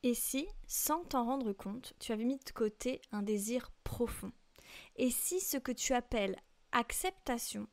Et si, sans t'en rendre compte, tu avais mis de côté un désir profond? Et si ce que tu appelles acceptation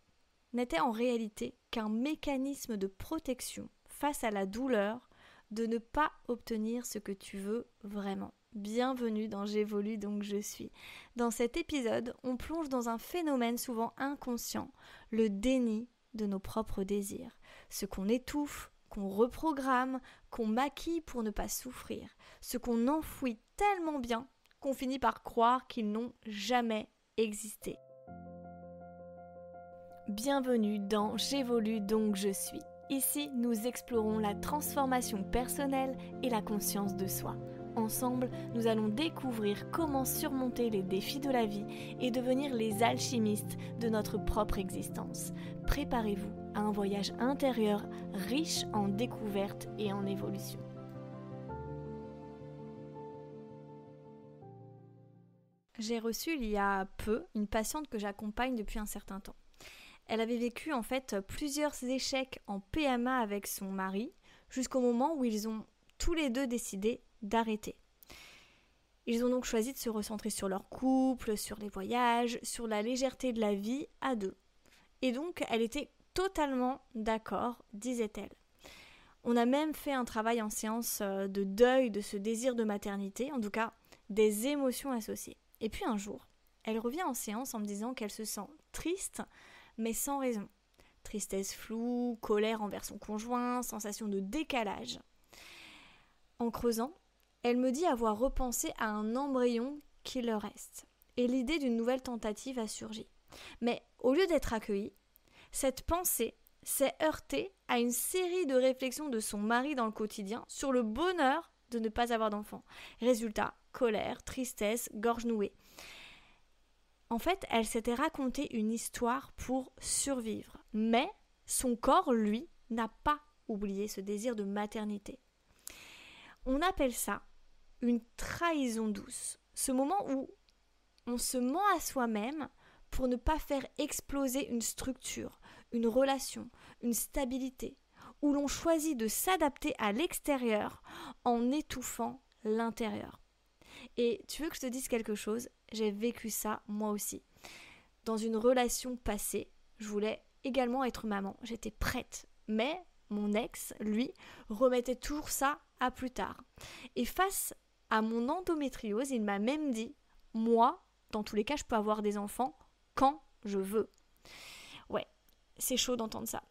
n'était en réalité qu'un mécanisme de protection face à la douleur de ne pas obtenir ce que tu veux vraiment? Bienvenue dans J'évolue donc je suis. Dans cet épisode, on plonge dans un phénomène souvent inconscient, le déni de nos propres désirs. Ce qu'on étouffe, qu'on reprogramme, qu'on maquille pour ne pas souffrir. Ce qu'on enfouit tellement bien qu'on finit par croire qu'ils n'ont jamais existé. Bienvenue dans J'évolue donc je suis. Ici, nous explorons la transformation personnelle et la conscience de soi. Ensemble, nous allons découvrir comment surmonter les défis de la vie et devenir les alchimistes de notre propre existence. Préparez-vous à un voyage intérieur riche en découvertes et en évolution. J'ai reçu il y a peu une patiente que j'accompagne depuis un certain temps. Elle avait vécu en fait plusieurs échecs en PMA avec son mari jusqu'au moment où ils ont tous les deux décidé d'arrêter. Ils ont donc choisi de se recentrer sur leur couple, sur les voyages, sur la légèreté de la vie à deux. Et donc elle était totalement d'accord, disait-elle. On a même fait un travail en séance de deuil de ce désir de maternité, en tout cas des émotions associées. Et puis un jour, elle revient en séance en me disant qu'elle se sent triste, mais sans raison. Tristesse floue, colère envers son conjoint, sensation de décalage. En creusant, elle me dit avoir repensé à un embryon qui leur reste. Et l'idée d'une nouvelle tentative a surgi. Mais au lieu d'être accueillie, cette pensée s'est heurtée à une série de réflexions de son mari dans le quotidien sur le bonheur de ne pas avoir d'enfant. Résultat, colère, tristesse, gorge nouée. En fait, elle s'était raconté une histoire pour survivre. Mais son corps, lui, n'a pas oublié ce désir de maternité. On appelle ça une trahison douce. Ce moment où on se ment à soi-même pour ne pas faire exploser une structure, une relation, une stabilité, où l'on choisit de s'adapter à l'extérieur en étouffant l'intérieur. Et tu veux que je te dise quelque chose? J'ai vécu ça moi aussi. Dans une relation passée, je voulais également être maman. J'étais prête. Mais mon ex, lui, remettait toujours ça à plus tard. Et face à mon endométriose, il m'a même dit « Moi, dans tous les cas, je peux avoir des enfants quand je veux. » Ouais, c'est chaud d'entendre ça.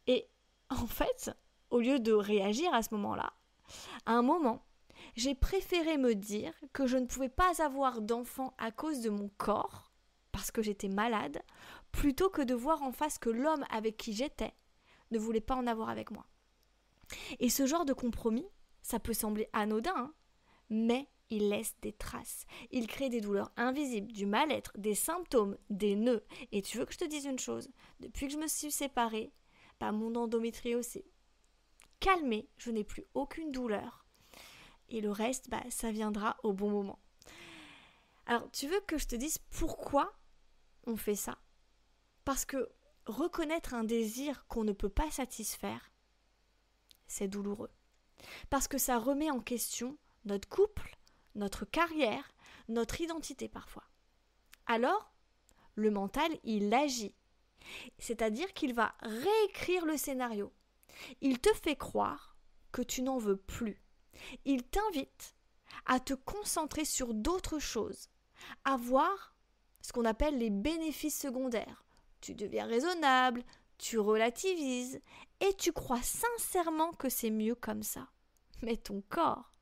Et en fait, au lieu de réagir à ce moment-là, à un moment, j'ai préféré me dire que je ne pouvais pas avoir d'enfant à cause de mon corps, parce que j'étais malade, plutôt que de voir en face que l'homme avec qui j'étais ne voulait pas en avoir avec moi. Et ce genre de compromis, ça peut sembler anodin, hein, mais il laisse des traces. Il crée des douleurs invisibles, du mal-être, des symptômes, des nœuds. Et tu veux que je te dise une chose? Depuis que je me suis séparée, mon endométriose s'est calmé, je n'ai plus aucune douleur. Et le reste, ça viendra au bon moment. Alors, tu veux que je te dise pourquoi on fait ça? Parce que reconnaître un désir qu'on ne peut pas satisfaire, c'est douloureux. Parce que ça remet en question notre couple, notre carrière, notre identité parfois. Alors, le mental, il agit. C'est-à-dire qu'il va réécrire le scénario. Il te fait croire que tu n'en veux plus. Il t'invite à te concentrer sur d'autres choses, à voir ce qu'on appelle les bénéfices secondaires. Tu deviens raisonnable, tu relativises et tu crois sincèrement que c'est mieux comme ça. Mais ton corps,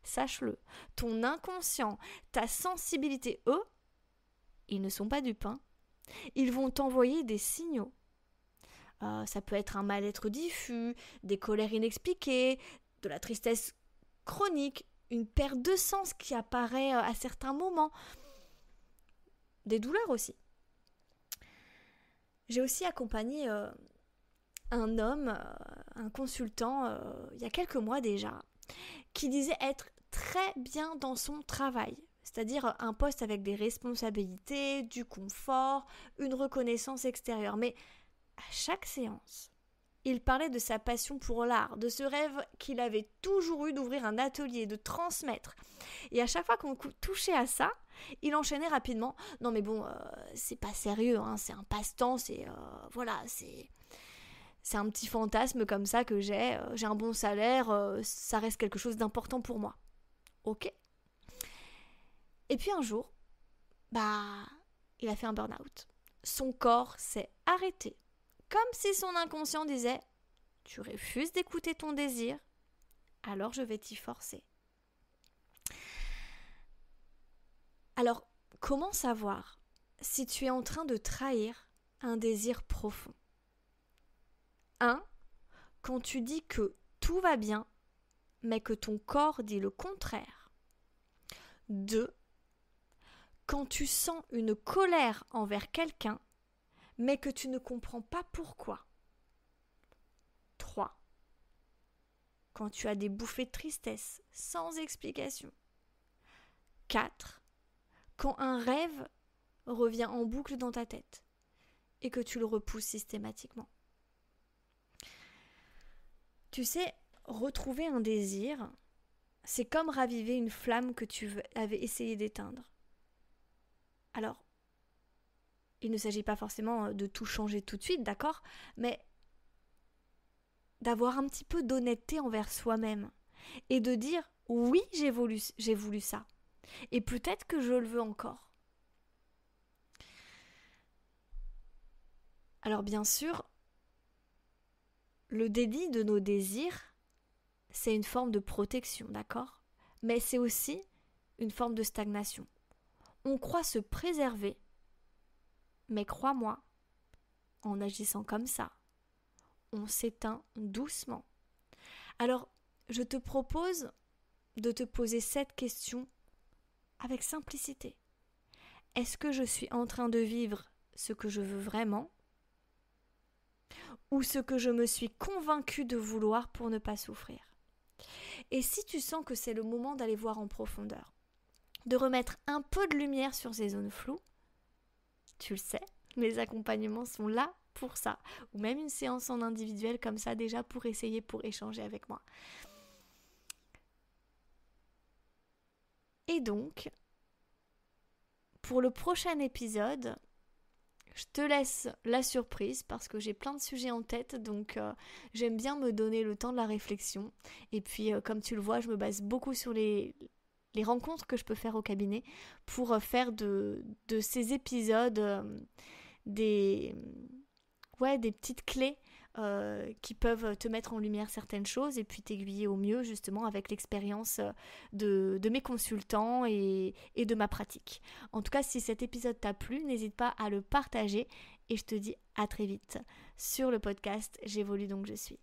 sache-le, ton inconscient, ta sensibilité, eux, ils ne sont pas dupes, hein. Ils vont t'envoyer des signaux. Ça peut être un mal-être diffus, des colères inexpliquées, de la tristesse chronique, une perte de sens qui apparaît à certains moments, des douleurs aussi. J'ai aussi accompagné un homme, un consultant, il y a quelques mois déjà, qui disait être très bien dans son travail, c'est-à-dire un poste avec des responsabilités, du confort, une reconnaissance extérieure. Mais à chaque séance, il parlait de sa passion pour l'art, de ce rêve qu'il avait toujours eu d'ouvrir un atelier, de transmettre. Et à chaque fois qu'on touchait à ça, il enchaînait rapidement. Non mais bon, c'est pas sérieux, hein, c'est un passe-temps, c'est un petit fantasme comme ça que j'ai un bon salaire, ça reste quelque chose d'important pour moi. Ok. Et puis un jour, il a fait un burn-out. Son corps s'est arrêté, comme si son inconscient disait « Tu refuses d'écouter ton désir, alors je vais t'y forcer. » Alors, comment savoir si tu es en train de trahir un désir profond ? 1. Quand tu dis que tout va bien, mais que ton corps dit le contraire. 2. Quand tu sens une colère envers quelqu'un, mais que tu ne comprends pas pourquoi. 3. Quand tu as des bouffées de tristesse sans explication. 4. Quand un rêve revient en boucle dans ta tête et que tu le repousses systématiquement. Tu sais, retrouver un désir, c'est comme raviver une flamme que tu avais essayé d'éteindre. Alors, il ne s'agit pas forcément de tout changer tout de suite, d'accord ? Mais d'avoir un petit peu d'honnêteté envers soi-même et de dire « Oui, j'ai voulu ça. Et peut-être que je le veux encore. » Alors bien sûr, le déni de nos désirs, c'est une forme de protection, d'accord ? Mais c'est aussi une forme de stagnation. On croit se préserver, mais crois-moi, en agissant comme ça, on s'éteint doucement. Alors, je te propose de te poser cette question avec simplicité. Est-ce que je suis en train de vivre ce que je veux vraiment ou ce que je me suis convaincue de vouloir pour ne pas souffrir ? Et si tu sens que c'est le moment d'aller voir en profondeur, de remettre un peu de lumière sur ces zones floues, tu le sais, mes accompagnements sont là pour ça, ou même une séance en individuel comme ça déjà pour échanger avec moi. Et donc, pour le prochain épisode, je te laisse la surprise parce que j'ai plein de sujets en tête, donc j'aime bien me donner le temps de la réflexion. Et puis, comme tu le vois, je me base beaucoup sur les rencontres que je peux faire au cabinet pour faire de ces épisodes des petites clés qui peuvent te mettre en lumière certaines choses et puis t'aiguiller au mieux justement avec l'expérience de mes consultants et de ma pratique. En tout cas, si cet épisode t'a plu, n'hésite pas à le partager et je te dis à très vite sur le podcast J'évolue donc je suis.